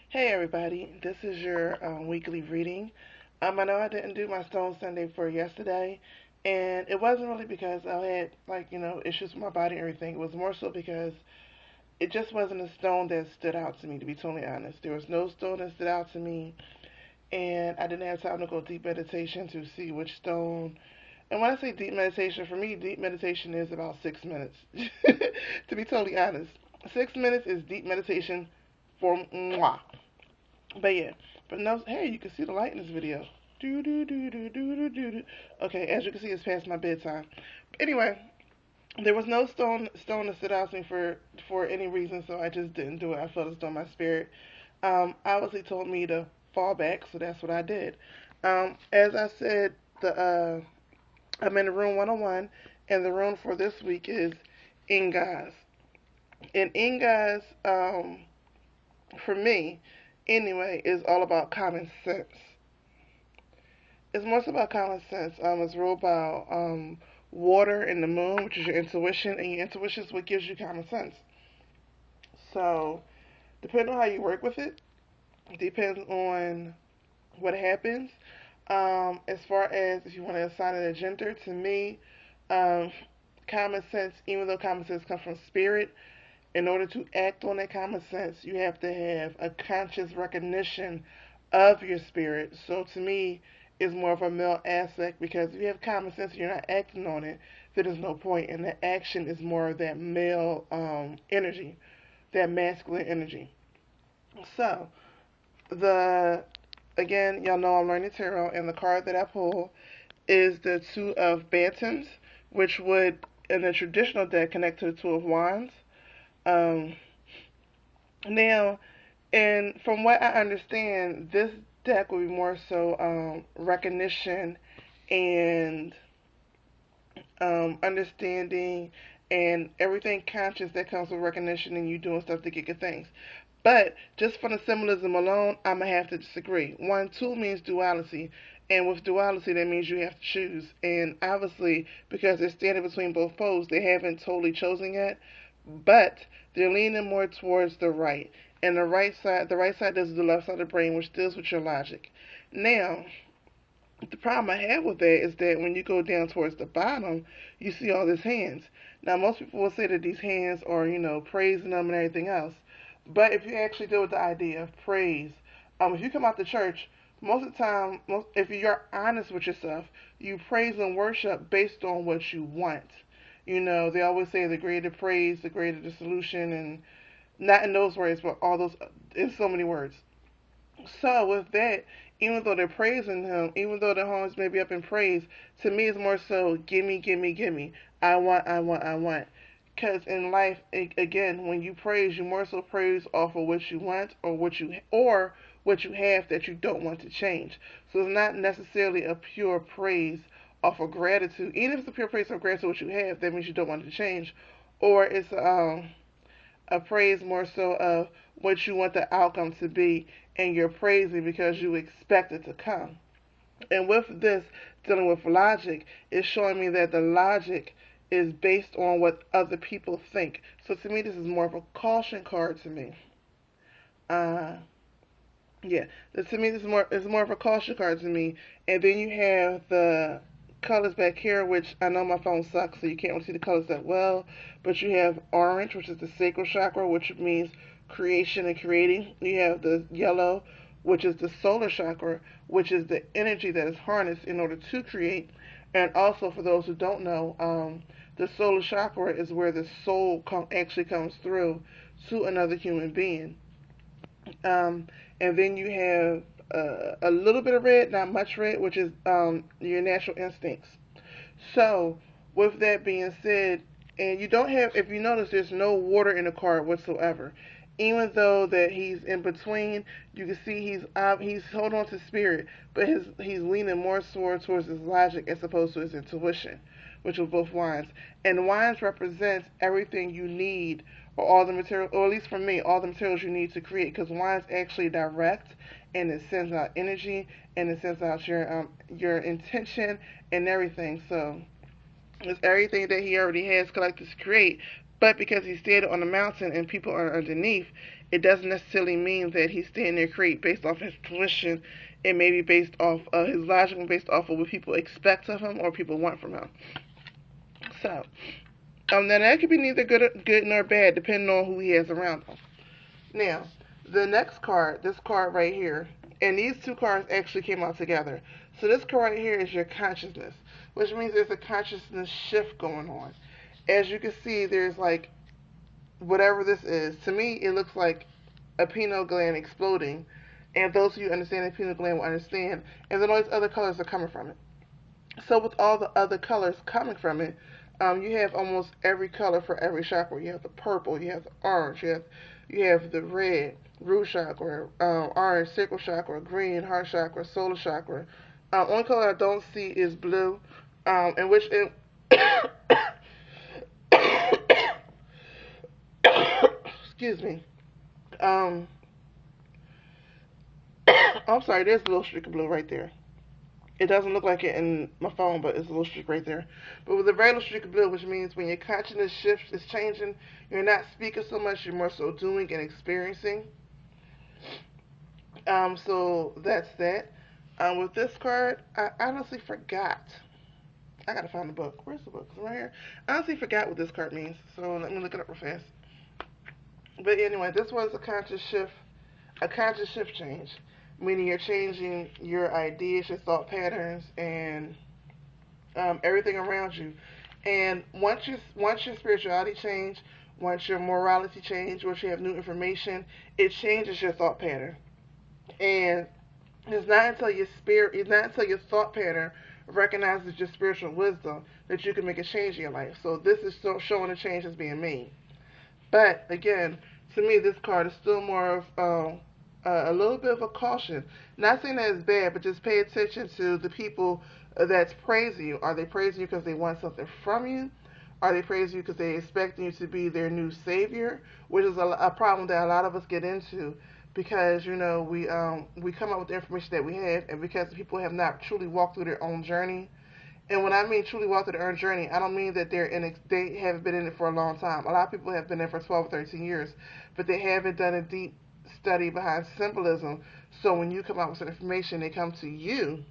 Hey everybody, this is your weekly reading. I know I didn't do my Stone Sunday for yesterday, and it wasn't really because I had issues with my body and everything. It was more so because it just wasn't a stone that stood out to me. To be totally honest, there was no stone that stood out to me, and I didn't have time to go deep meditation to see which stone. And when I say deep meditation, for me, deep meditation is about 6 minutes. To be totally honest, 6 minutes is deep meditation for moi. But yeah, but no, hey, you can see the light in this video. Do do do do do do do do. Okay, as you can see, it's past my bedtime. But anyway, there was no stone that stood out to me for any reason, so I just didn't do it. I felt as though my spirit obviously told me to fall back, so that's what I did. As I said, the I'm in the room 101, and the room for this week is Ingas. And Ingas, for me, anyway, is all about common sense. It's more so about common sense. It's real about water and the moon, which is your intuition, and your intuition is what gives you common sense. So, depending on how you work with it, depends on what happens. As far as if you want to assign it a gender, to me, um, common sense, even though common sense comes from spirit, in order to act on that common sense, you have to have a conscious recognition of your spirit. So to me, it's more of a male aspect because if you have common sense and you're not acting on it, then there's no point. And the action is more of that male energy, that masculine energy. So the again, y'all know I'm learning tarot, and the card that I pull is the Two of Bantams, which would in the traditional deck connect to the Two of Wands. Um, Now, and from what I understand, this deck will be more so recognition and understanding and everything conscious that comes with recognition and you doing stuff to get good things. But just from the symbolism alone, I'm gonna have to disagree. One, two means duality, and with duality, that means you have to choose. And obviously, because they're standing between both poles, they haven't totally chosen yet, but they're leaning more towards the right. And the right side is the left side of the brain, which deals with your logic. Now, the problem I have with that is that when you go down towards the bottom, you see all these hands. Now, most people will say that these hands are, praising them and everything else. But if you actually deal with the idea of praise, if you come out to church, most of the time, if you're honest with yourself, you praise and worship based on what you want. They always say the greater praise, the greater the solution, and not in those words, but all those in so many words. So with that, even though they're praising him, even though their homes may be up in praise, to me it's more so gimme, gimme, gimme. I want, I want, I want. Because in life, again, when you praise, you more so praise off of what you want or what you have that you don't want to change. So it's not necessarily a pure praise off of gratitude. Even if it's a pure praise of gratitude what you have, that means you don't want it to change. Or it's a praise more so of what you want the outcome to be, and you're praising because you expect it to come. And with this, dealing with logic, it's showing me that the logic is based on what other people think. So to me, this is more of a caution card to me. Uh, yeah, to me, this is more of a caution card to me. And then you have the colors back here, which I know my phone sucks, so you can't really see the colors that well. But you have orange, which is the sacral chakra, which means creation and creating. You have the yellow, which is the solar chakra, which is the energy that is harnessed in order to create. And also, for those who don't know, the solar chakra is where the soul actually comes through to another human being. Um, and then you have a little bit of red, not much red, which is your natural instincts. So, with that being said, and you don't have, if you notice, there's no water in the card whatsoever. Even though that he's in between, you can see he's holding on to spirit, but he's leaning more towards his logic as opposed to his intuition, which are both wines. And wines represents everything you need, or all the material, or at least for me, all the materials you need to create, because wines actually direct and it sends out energy and it sends out your intention and everything. So it's everything that he already has collected to create. But because he's standing on the mountain and people are underneath, it doesn't necessarily mean that he's standing there create based off his tuition. It may be based off his logic, and based off of what people expect of him or people want from him. So, now that could be neither good nor bad, depending on who he has around him. Now, the next card, this card right here, and these two cards actually came out together. So this card right here is your consciousness, which means there's a consciousness shift going on. As you can see, there's like whatever this is. To me, it looks like a pineal gland exploding. And those of you who understand the pineal gland will understand. And then all these other colors are coming from it. So with all the other colors coming from it, you have almost every color for every chakra. You have the purple, you have the orange, you have the red, root chakra, orange, sacral chakra, green, heart chakra, solar chakra. Only color I don't see is blue, in which it excuse me. Um, I'm sorry. There's a little streak of blue right there. It doesn't look like it in my phone, but it's a little streak right there. But with a regular streak of blue, which means when your consciousness shifts, is changing, you're not speaking so much, you're more so doing and experiencing. So that's that. With this card, I honestly forgot. I gotta find the book. Where's the book? Is it right here? I honestly forgot what this card means, so let me look it up real fast. But anyway, this one's a conscious shift change, meaning you're changing your ideas, your thought patterns, and everything around you. And once your spirituality change, once your morality change, once you have new information, it changes your thought pattern. And it's not until your thought pattern recognizes your spiritual wisdom that you can make a change in your life. So this is still showing a change that's being made. But again, to me, this card is still more of a little bit of a caution. Not saying that it's bad, but just pay attention to the people that's praising you. Are they praising you because they want something from you? Are they praising you because they expecting you to be their new savior? Which is a problem that a lot of us get into because we come up with the information that we have, and because people have not truly walked through their own journey. And when I mean truly walk through their own journey, I don't mean that they haven't been in it for a long time. A lot of people have been in for 12 or 13 years, but they haven't done a deep study behind symbolism. So when you come out with some information, they come to you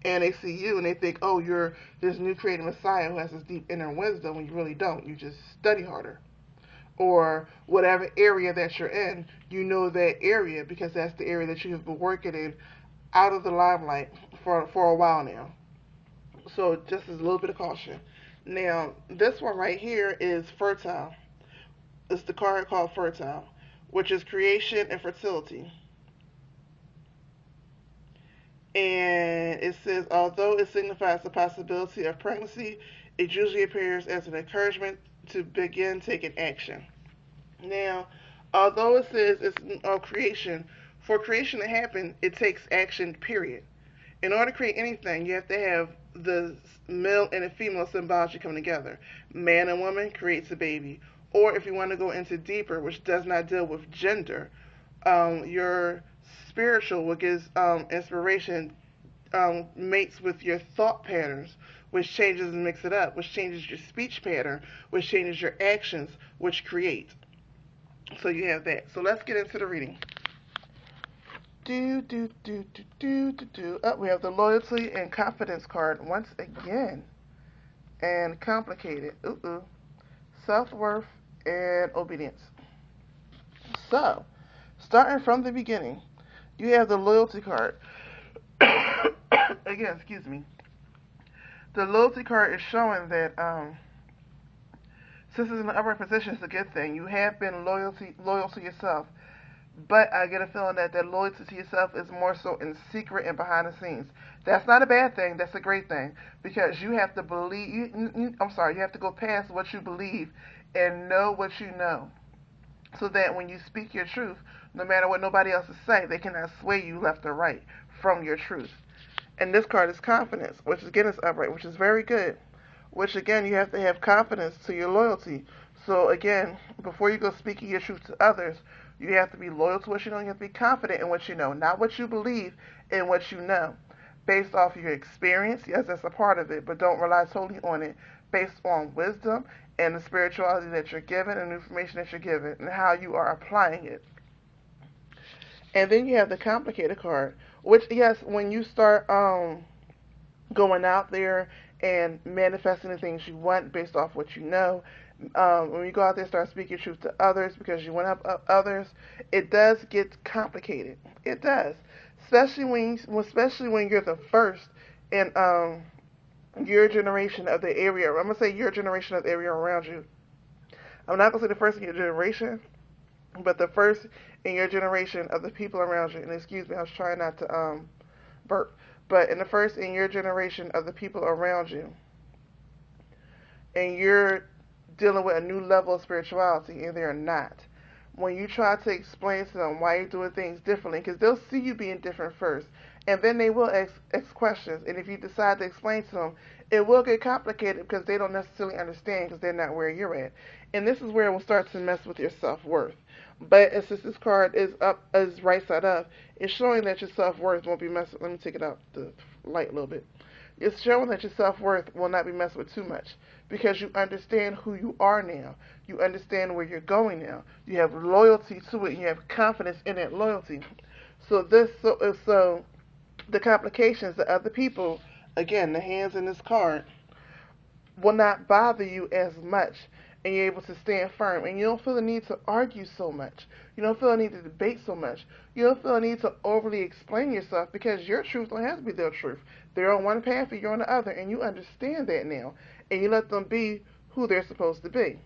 and they see you and they think, oh, you're this new creative messiah who has this deep inner wisdom, when you really don't. You just study harder. Or whatever area that you're in, you know that area because that's the area that you have been working in out of the limelight for a while now. So just as a little bit of caution. Now, this one right here is fertile. It's the card called fertile, which is creation and fertility. And it says, although it signifies the possibility of pregnancy, it usually appears as an encouragement to begin taking action. Now, although it says it's creation, for creation to happen, it takes action, period. In order to create anything, you have to have the male and the female symbology come together. Man and woman creates a baby. Or if you want to go into deeper, which does not deal with gender, your spiritual, what gives inspiration, mates with your thought patterns, which changes and mix it up, which changes your speech pattern, which changes your actions, which create. So you have that. So let's get into the reading. We have the loyalty and confidence card once again. And complicated. Self-worth and obedience. So, starting from the beginning, you have the loyalty card. Again, excuse me. The loyalty card is showing that since it's in the upright position, it's a good thing. You have been loyal to yourself. But I get a feeling that loyalty to yourself is more so in secret and behind the scenes. That's not a bad thing. That's a great thing. Because you have to believe, you have to go past what you believe and know what you know. So that when you speak your truth, no matter what nobody else is saying, they cannot sway you left or right from your truth. And this card is confidence, which again is upright, which is very good. Which again, you have to have confidence to your loyalty. So again, before you go speaking your truth to others, you have to be loyal to what you know. You have to be confident in what you know, not what you believe, in what you know. Based off of your experience, yes, that's a part of it, but don't rely totally on it. Based on wisdom and the spirituality that you're given and the information that you're given and how you are applying it. And then you have the complicated card, which yes, when you start going out there and manifesting the things you want based off what you know, when you go out there and start speaking truth to others because you want to help others, it does get complicated. It does, especially when you're the first in your generation of the area. I'm gonna say your generation of the area around you. I'm not gonna say the first in your generation, but the first in your generation of the people around you. And excuse me, I was trying not to burp. But in the first in your generation of the people around you, and you're dealing with a new level of spirituality, and they're not. When you try to explain to them why you're doing things differently, because they'll see you being different first, and then they will ask questions. And if you decide to explain to them, it will get complicated because they don't necessarily understand because they're not where you're at. And this is where it will start to mess with your self worth. But since this card is right side up, it's showing that your self worth won't be messed with. Let me take it out the light a little bit. It's showing that your self worth will not be messed with too much because you understand who you are now. You understand where you're going now. You have loyalty to it and you have confidence in that loyalty. So the complications, the other people, again, the hands in this card, will not bother you as much, and you're able to stand firm, and you don't feel the need to argue so much. You don't feel the need to debate so much. You don't feel the need to overly explain yourself because your truth don't have to be their truth. They're on one path and you're on the other, and you understand that now, and you let them be who they're supposed to be.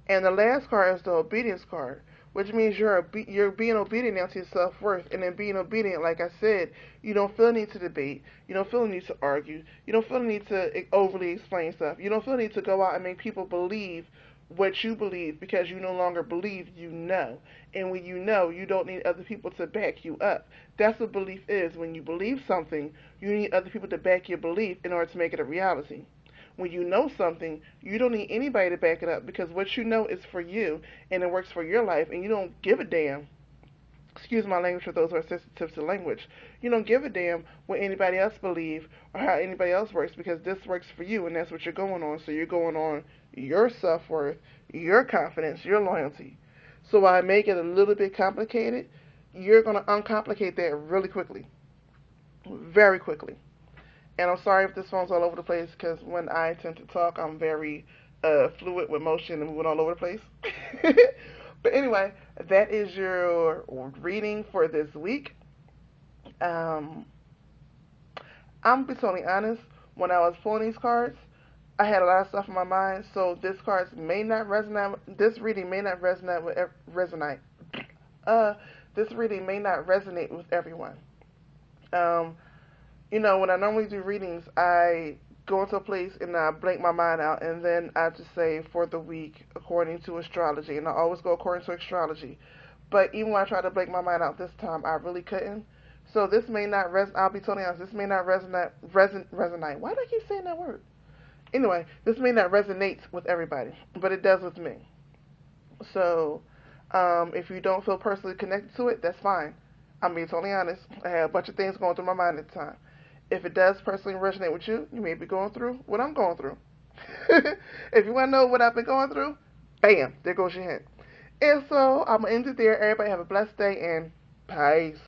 And the last card is the obedience card, which means you're being obedient now to your self worth, and in being obedient, like I said, you don't feel the need to debate, you don't feel the need to argue, you don't feel the need to overly explain stuff, you don't feel the need to go out and make people believe what you believe because you no longer believe you know. And when you know, you don't need other people to back you up. That's what belief is. When you believe something, you need other people to back your belief in order to make it a reality. When you know something, you don't need anybody to back it up because what you know is for you and it works for your life, and you don't give a damn. Excuse my language for those who are sensitive to language. You don't give a damn what anybody else believe or how anybody else works because this works for you and that's what you're going on. So you're going on your self-worth, your confidence, your loyalty. So while I make it a little bit complicated, you're going to uncomplicate that really quickly. Very quickly. And I'm sorry if this phone's all over the place because when I tend to talk, I'm very fluid with motion and moving all over the place. But anyway, that is your reading for this week. Um, I'm gonna be totally honest. When I was pulling these cards, I had a lot of stuff in my mind, so this cards may not resonate. This reading may not resonate with resonate. This reading may not resonate with everyone. Um, when I normally do readings, I go into a place and I blank my mind out, and then I just say for the week according to astrology, and I always go according to astrology. But even when I tried to blank my mind out this time, I really couldn't. So this may not I'll be totally honest. This may not resonate. Why do I keep saying that word? Anyway, this may not resonate with everybody, but it does with me. So if you don't feel personally connected to it, that's fine. I'm being totally honest. I had a bunch of things going through my mind at the time. If it does personally resonate with you, you may be going through what I'm going through. If you want to know what I've been going through, bam, there goes your hint. And so I'm going to end it there. Everybody have a blessed day and peace.